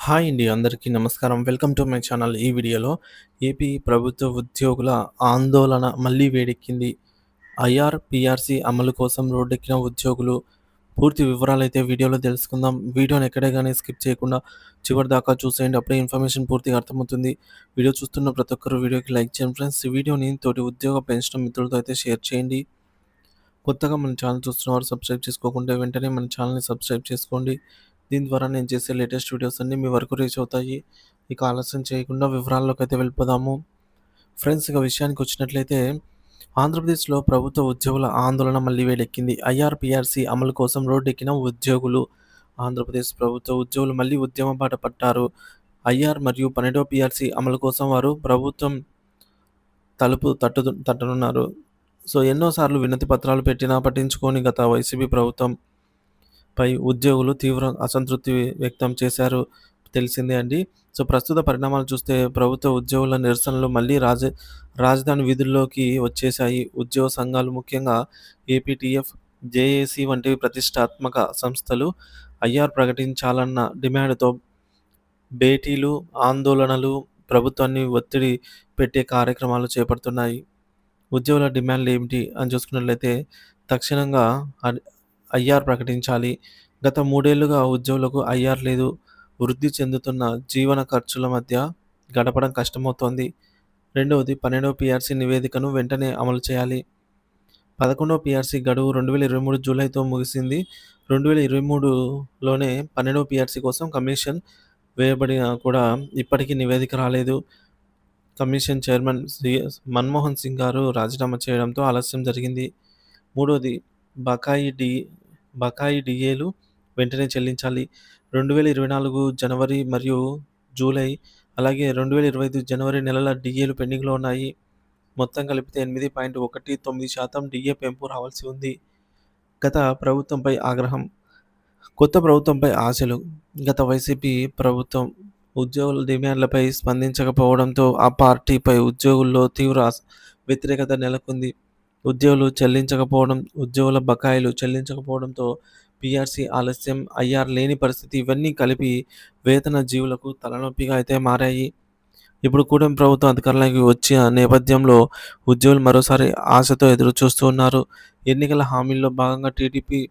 Hi అండి. అందరికీ నమస్కారం. Welcome to my channel. ఈ వీడియోలో ఏపీ ప్రభుత్వ ఉద్యోగుల ఆందోళన మళ్ళీ వేడెక్కింది. ఐఆర్‌పీఆర్‌సీ అమలు కోసం రోడ్డెక్కిన ఉద్యోగులు. పూర్తి వివరాలైతే వీడియోలో తెలుసుకుందాం. వీడియోని ఎక్కడ గాని స్కిప్ చేయకుండా చివరిదాకా చూసేయండి. అప్పుడే ఇన్ఫర్మేషన్ పూర్తిగా అర్థమవుతుంది. వీడియో చూస్తున్న ప్రతి ఒక్కరు వీడియోకి లైక్ చేయండి ఫ్రెండ్స్. ఈ వీడియోని తోటి ఉద్యోగ పెన్షన్ మిత్రులతో అయితే షేర్ చేయండి. కొత్తగా మన ఛానల్ చూస్తున్నవారు సబ్స్క్రైబ్ చేసుకోకుంటే వెంటనే మన ఛానల్‌ని సబ్స్క్రైబ్ చేసుకోండి. దీని ద్వారా నేను చేసే లేటెస్ట్ వీడియోస్ అన్నీ మీ వరకు రీచ్ అవుతాయి. ఇక ఆలస్యం చేయకుండా వివరాల్లోకైతే వెళ్ళిపోదాము. ఫ్రెండ్స్ ఇక విషయానికొచ్చినట్లయితే ఆంధ్రప్రదేశ్‌లో ప్రభుత్వ ఉద్యోగుల ఆందోళన మళ్ళీ వేడెక్కింది. ఐఆర్‌పీఆర్‌సీ అమలు కోసం రోడ్డెక్కిన ఉద్యోగులు. ఆంధ్రప్రదేశ్ ప్రభుత్వ ఉద్యోగులు మళ్ళీ ఉద్యమ బాట పట్టారు. ఐఆర్ మరియు 12వ పీఆర్‌సీ అమలు కోసం వారు ప్రభుత్వం తలుపు తట్టనున్నారు. ఎన్నో సార్లు వినతి పత్రాలు పెట్టినా పట్టించుకోని గత వైసీపీ ప్రభుత్వంపై ఉద్యోగులు తీవ్ర అసంతృప్తి వ్యక్తం చేశారు. తెలిసిందే అండి. ప్రస్తుత పరిణామాలు చూస్తే ప్రభుత్వ ఉద్యోగుల నిరసనలు మళ్ళీ రాజధాని వీధుల్లోకి వచ్చేశాయి. ఉద్యోగ సంఘాలు ముఖ్యంగా ఏపీటీఎఫ్, జేఏసీ వంటి ప్రతిష్టాత్మక సంస్థలు ఐఆర్ ప్రకటించాలన్న డిమాండ్‌తో భేటీలు, ఆందోళనలు, ప్రభుత్వాన్ని ఒత్తిడి పెట్టే కార్యక్రమాలు చేపడుతున్నాయి. ఉద్యోగుల డిమాండ్‌లేమిటి అని చూసుకున్నట్లయితే తక్షణంగా అన్ ఐఆర్ ప్రకటించాలి. గత 3 ఏళ్లుగా ఉద్యోగులకు ఐఆర్ లేదు. వృద్ధి చెందుతున్న జీవన ఖర్చుల మధ్య గడపడం కష్టమవుతోంది. రెండవది 12వ పీఆర్‌సీ నివేదికను వెంటనే అమలు చేయాలి. 11వ పీఆర్‌సీ గడువు 2023 జూలైతో ముగిసింది. 2023లోనే 12వ పీఆర్‌సీ కోసం కమిషన్ వేయబడినా కూడా ఇప్పటికీ నివేదిక రాలేదు. కమిషన్ చైర్మన్ మన్మోహన్ సింగ్ గారు రాజీనామా చేయడంతో ఆలస్యం జరిగింది. మూడోది బకాయి డి బకాయి డీఏలు వెంటనే చెల్లించాలి. 2024 జనవరి మరియు జూలై, అలాగే 2025 జనవరి నెలల డీఏలు పెండింగ్‌లో ఉన్నాయి. మొత్తం కలిపితే 8.19% డీఏ పెంపు రావాల్సి ఉంది. గత ప్రభుత్వంపై ఆగ్రహం, కొత్త ప్రభుత్వంపై ఆశలు. గత వైసీపీ ప్రభుత్వం ఉద్యోగుల డిమాండ్లపై స్పందించకపోవడంతో ఆ పార్టీపై ఉద్యోగుల్లో తీవ్ర వ్యతిరేకత నెలకొంది. ఉద్యోగులు చెల్లించకపోవడం, ఉద్యోగుల బకాయిలు చెల్లించకపోవడంతో పీఆర్‌సీ ఆలస్యం, ఐఆర్ లేని పరిస్థితి ఇవన్నీ కలిపి వేతన జీవులకు తలనొప్పిగా అయితే మారాయి. ఇప్పుడు కూటమి ప్రభుత్వం అధికారంలోకి వచ్చిన నేపథ్యంలో ఉద్యోగులు మరోసారి ఆశతో ఎదురుచూస్తూ ఉన్నారు. ఎన్నికల హామీల్లో భాగంగా టీడీపీ,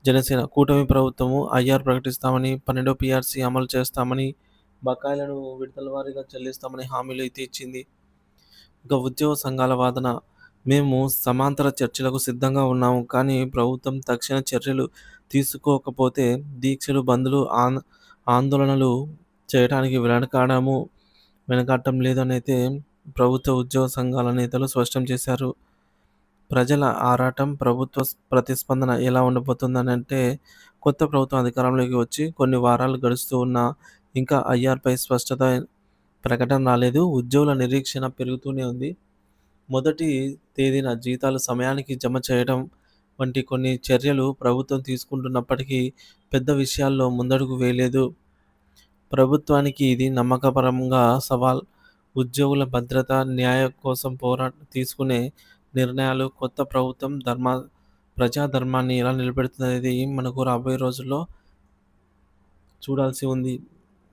జనసేన కూటమి ప్రభుత్వము ఐఆర్ ప్రకటిస్తామని, 12వ పీఆర్‌సీ అమలు చేస్తామని, బకాయిలను విడతల వారీగా చెల్లిస్తామని హామీలు అయితే ఇచ్చింది. ఇక ఉద్యోగ సంఘాల వాదన, మేము సమాంతర చర్చలకు సిద్ధంగా ఉన్నాము. కానీ ప్రభుత్వం తక్షణ చర్యలు తీసుకోకపోతే దీక్షలు, బంద్లు, ఆందోళనలు చేయడానికి వెనకాడటం లేదనైతే ప్రభుత్వ ఉద్యోగ సంఘాల నేతలు స్పష్టం చేశారు. ప్రజల ఆరాటం, ప్రభుత్వ ప్రతిస్పందన ఎలా ఉండబోతుందనంటే, కొత్త ప్రభుత్వం అధికారంలోకి వచ్చి కొన్ని వారాలు గడుస్తూ ఉన్నా ఇంకా ఐఆర్‌పై స్పష్టత ప్రకటన రాలేదు. ఉద్యోగుల నిరీక్షణ పెరుగుతూనే ఉంది. మొదటి తేదీన జీతాలు సమయానికి జమ చేయడం వంటి కొన్ని చర్యలు ప్రభుత్వం తీసుకుంటున్నప్పటికీ పెద్ద విషయాల్లో ముందడుగు వేయలేదు. ప్రభుత్వానికి ఇది నమ్మకపరంగా సవాల్. ఉద్యోగుల భద్రత, న్యాయం కోసం తీసుకునే నిర్ణయాలు కొత్త ప్రభుత్వం ప్రజాధర్మాన్ని ఎలా నిలబెడుతుందనేది మనకు రాబోయే రోజుల్లో చూడాల్సి ఉంది.